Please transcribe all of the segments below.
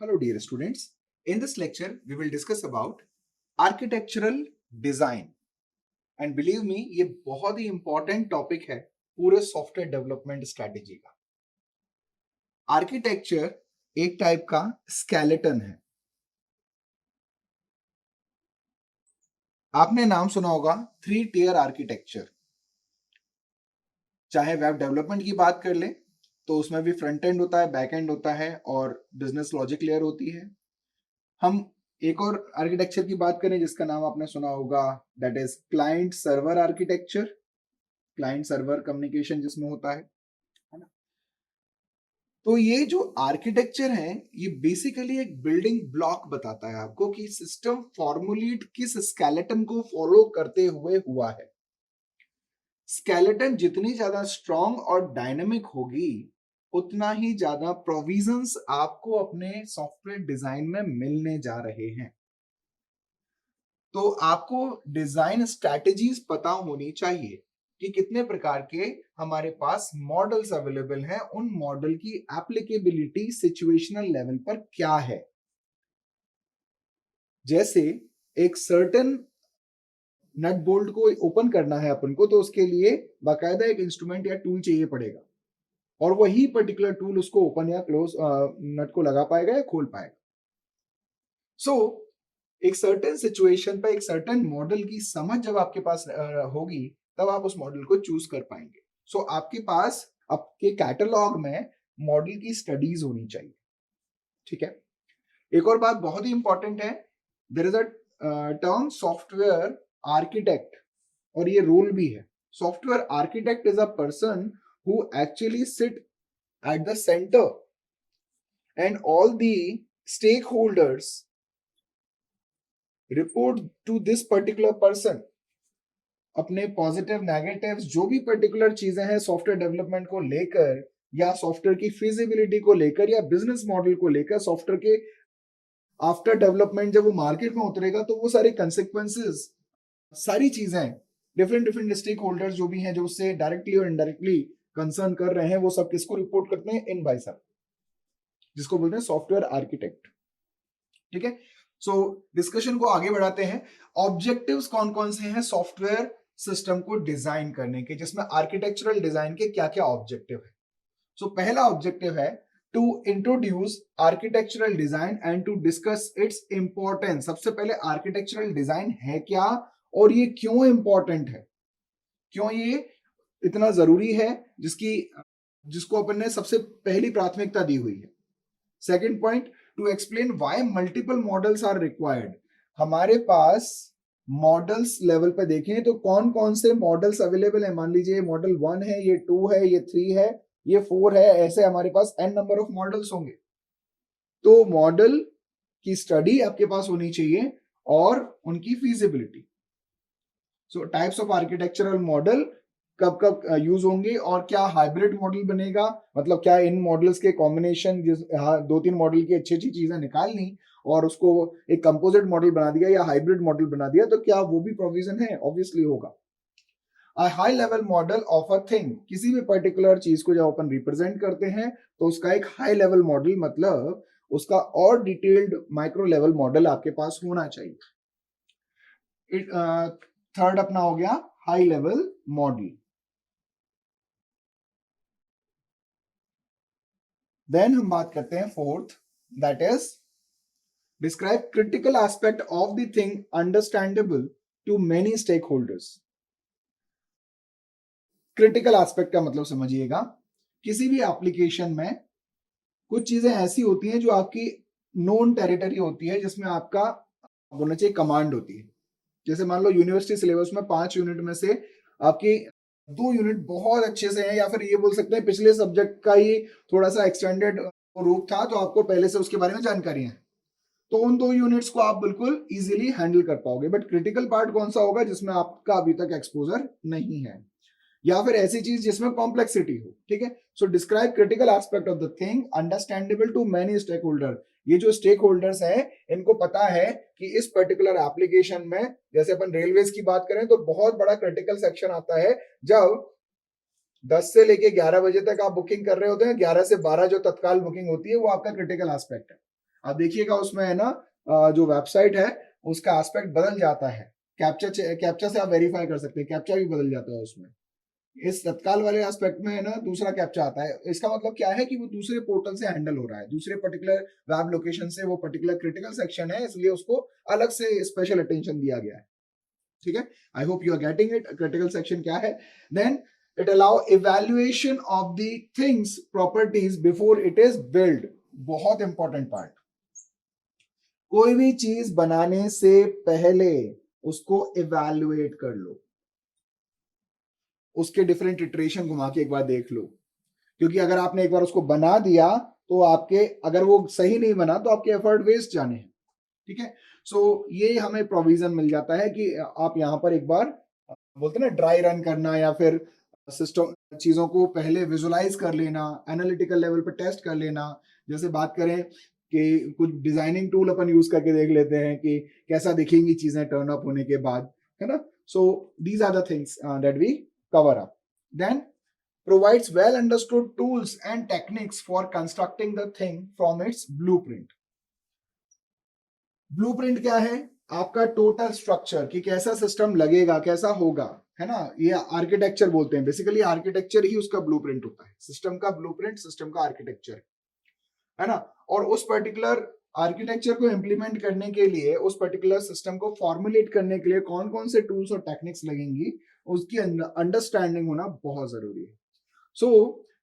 Hello dear students. In this lecture we will discuss about architectural design and believe me ये बहुत ही important topic है पूरे software development strategy का। Architecture एक type का skeleton है। आपने नाम सुना होगा 3 tier आर्किटेक्चर। चाहे वेब डेवलपमेंट की बात कर ले तो उसमें भी फ्रंट एंड होता है, बैक एंड होता है और बिजनेस लॉजिक लेयर होती है। हम एक और आर्किटेक्चर की बात करें जिसका नाम आपने सुना होगा, that is client server architecture. Client server communication जिसमें होता है ना। तो ये जो आर्किटेक्चर है ये बेसिकली एक बिल्डिंग ब्लॉक बताता है आपको कि सिस्टम फॉर्मुलेट किस स्केलेटन को फॉलो करते हुए हुआ है। स्केलेटन जितनी ज्यादा स्ट्रॉन्ग और डायनेमिक होगी उतना ही ज्यादा प्रोविजंस आपको अपने सॉफ्टवेयर डिजाइन में मिलने जा रहे हैं। तो आपको डिजाइन स्ट्रैटेजीज पता होनी चाहिए कि कितने प्रकार के हमारे पास मॉडल्स अवेलेबल हैं, उन मॉडल की एप्लीकेबिलिटी सिचुएशनल लेवल पर क्या है। जैसे एक सर्टेन नट बोल्ट को ओपन करना है अपन को, तो उसके लिए बाकायदा एक इंस्ट्रूमेंट या टूल चाहिए पड़ेगा और वही पर्टिकुलर टूल उसको ओपन या क्लोज नट को लगा पाएगा या खोल पाएगा। सो एक सर्टेन सिचुएशन पे एक सर्टेन मॉडल की समझ जब आपके पास होगी तब आप उस मॉडल को चूज कर पाएंगे। सो आपके पास आपके कैटलॉग में मॉडल की स्टडीज होनी चाहिए। ठीक है। एक और बात बहुत ही इंपॉर्टेंट है, there is a term software architect और ये रोल भी है। Software architect is a person who actually sit at the centre and all the stakeholders report to this particular person. अपने पॉजिटिव नेगेटिव्स जो भी particular चीजें हैं software development को लेकर या सॉफ्टवेयर की फिजिबिलिटी को लेकर या बिजनेस मॉडल को लेकर, सॉफ्टवेयर के आफ्टर डेवलपमेंट जब वो मार्केट में उतरेगा तो वो सारे कंसिक्वेंसेस, सारी चीजें, डिफरेंट डिफरेंट स्टेक होल्डर्स जो भी हैं जो उससे डायरेक्टली और इनडायरेक्टली कंसर्न कर रहे हैं, वो सब किसको रिपोर्ट करते हैं? इन भाई साहब, जिसको बोलते हैं सॉफ्टवेयर आर्किटेक्ट। ठीक है। सो डिस्कशन को आगे बढ़ाते हैं। ऑब्जेक्टिव्स कौन कौन से हैं सॉफ्टवेयर सिस्टम को डिजाइन करने के, जिसमें आर्किटेक्चरल डिजाइन के क्या क्या ऑब्जेक्टिव है। सो पहला ऑब्जेक्टिव है to introduce architectural design and to discuss its importance. सबसे पहले आर्किटेक्चरल डिजाइन है क्या और ये क्यों इंपॉर्टेंट है, क्यों ये इतना जरूरी है, जिसको अपन ने सबसे पहली प्राथमिकता दी हुई है। Second point, to explain why multiple models are required. हमारे पास मॉडल्स लेवल पे देखें तो कौन कौन से मॉडल्स अवेलेबल है। मान लीजिए मॉडल 1 है, ये 2 है, ये 3 है, ये 4 है, ऐसे हमारे पास n नंबर ऑफ मॉडल्स होंगे। तो मॉडल की स्टडी आपके पास होनी चाहिए और उनकी feasibility. So types of architectural model कब कब यूज होंगे और क्या हाइब्रिड मॉडल बनेगा, मतलब क्या इन मॉडल्स के कॉम्बिनेशन, दो तीन मॉडल की अच्छी अच्छी चीजें निकाल ली और उसको एक कंपोजिट मॉडल बना दिया या हाइब्रिड मॉडल बना दिया, तो क्या वो भी प्रोविजन है? ऑब्वियसली होगा। A high level model of a thing, किसी भी पर्टिकुलर चीज को जब अपन रिप्रेजेंट करते हैं तो उसका एक हाई लेवल मॉडल, मतलब उसका और डिटेल्ड माइक्रो लेवल मॉडल आपके पास होना चाहिए। थर्ड अपना हो गया हाई लेवल मॉडल। देन हम बात करते हैं fourth, that is describe critical aspect of the thing understandable to many stakeholders. Critical aspect का मतलब समझिएगा, किसी भी एप्लीकेशन में कुछ चीजें ऐसी होती हैं जो आपकी नोन टेरिटरी होती है, जिसमें आपका बोलना चाहिए कमांड होती है। जैसे मान लो यूनिवर्सिटी सिलेबस में 5 यूनिट में से आपकी 2 यूनिट बहुत अच्छे से हैं, या फिर ये बोल सकते हैं पिछले सब्जेक्ट का ही थोड़ा सा एक्सटेंडेड रूप था, तो आपको पहले से उसके बारे में जानकारी है, तो उन 2 यूनिट्स को आप बिल्कुल इजीली हैंडल कर पाओगे। बट क्रिटिकल पार्ट कौन सा होगा? जिसमें आपका अभी तक एक्सपोजर नहीं है, या फिर ऐसी चीज जिसमें कॉम्प्लेक्सिटी हो। ठीक है। So describe critical aspect of the thing understandable to many stakeholder. ये जो स्टेक होल्डर्स हैं इनको पता है कि इस पर्टिकुलर एप्लीकेशन में, जैसे अपन रेलवेज की बात करें तो बहुत बड़ा क्रिटिकल सेक्शन आता है जब 10 से लेके 11 बजे तक आप बुकिंग कर रहे होते हैं, 11 से 12 जो तत्काल बुकिंग होती है वो आपका क्रिटिकल एस्पेक्ट है। आप देखिएगा उसमें है ना जो वेबसाइट है उसका एस्पेक्ट बदल जाता है, कैप्चा से आप वेरीफाई कर सकते हैं, कैप्चा भी बदल जाता है उसमें। इस तत्काल वाले एस्पेक्ट में है ना दूसरा कैप्चा आता है। इसका मतलब क्या है कि वो दूसरे पोर्टल से हैंडल हो रहा है, दूसरे पर्टिकुलर वेब लोकेशन से, वो पर्टिकुलर क्रिटिकल सेक्शन है, इसलिए उसको अलग से स्पेशल अटेंशन दिया गया है। ठीक है, I hope you are getting it. Critical section क्या है? Then it allow evaluation of the things properties before it is build. बहुत इंपॉर्टेंट पार्ट, कोई भी चीज बनाने से पहले उसको इवैल्यूएट कर लो, उसके डिफरेंट इटरेशन घुमा के एक बार देख लो, क्योंकि अगर आपने एक बार उसको बना दिया तो आपके, अगर वो सही नहीं बना तो आपके एफर्ट वेस्ट जाने हैं। ठीक है, सो ये हमें प्रोविजन मिल जाता है कि आप यहाँ पर एक बार बोलते हैं ना ड्राई रन करना, या फिर सिस्टम चीजों को पहले विजुलाइज कर लेना, एनालिटिकल लेवल पर टेस्ट कर लेना। जैसे बात करें कि कुछ डिजाइनिंग टूल अपन यूज करके देख लेते हैं कि कैसा दिखेंगी चीजें टर्न अप होने के बाद, है ना। So these are the things that we cover up. Then provides well understood tools and techniques for constructing the thing from its blueprint. Blueprint क्या है? आपका टोटल स्ट्रक्चर कि कैसा सिस्टम लगेगा, कैसा होगा, है ना। ये आर्किटेक्चर बोलते हैं, बेसिकली आर्किटेक्चर ही उसका ब्लूप्रिंट होता है। सिस्टम का ब्लूप्रिंट सिस्टम का आर्किटेक्चर है ना। और उस पर्टिकुलर आर्किटेक्चर को इंप्लीमेंट करने के लिए, उस पर्टिकुलर सिस्टम को फॉर्मुलेट करने के लिए कौन कौन से टूल्स और टेक्निक्स लगेंगी, उसकी अंडरस्टैंडिंग होना बहुत जरूरी है। So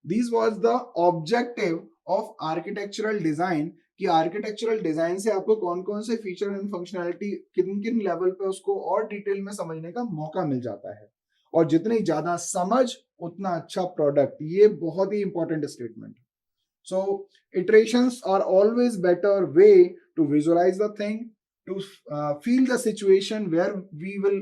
this was the objective of architectural design, कि आर्किटेक्चरल डिजाइन से आपको कौन कौन से फीचर एंड फंक्शनैलिटी किन किन लेवल पे उसको और डिटेल में समझने का मौका मिल जाता है। और जितनी ज्यादा समझ उतना अच्छा प्रोडक्ट। ये बहुत ही important statement. So iterations are always better way to visualize the thing, to feel the situation where we will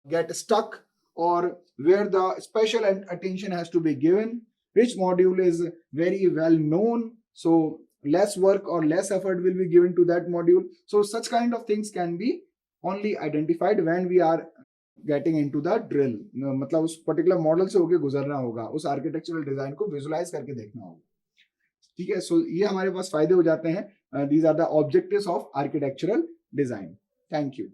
get stuck or where the special attention has to be given, which module is very well known, so less work or less effort will be given to that module. So such kind of things can be only identified when we are getting into the drill. मतलब उस particular model से होके गुजरना होगा, उस architectural design को visualise करके देखना होगा। ठीक है, सो ये हमारे पास फायदे हो जाते हैं। These are the objectives of architectural design. Thank you.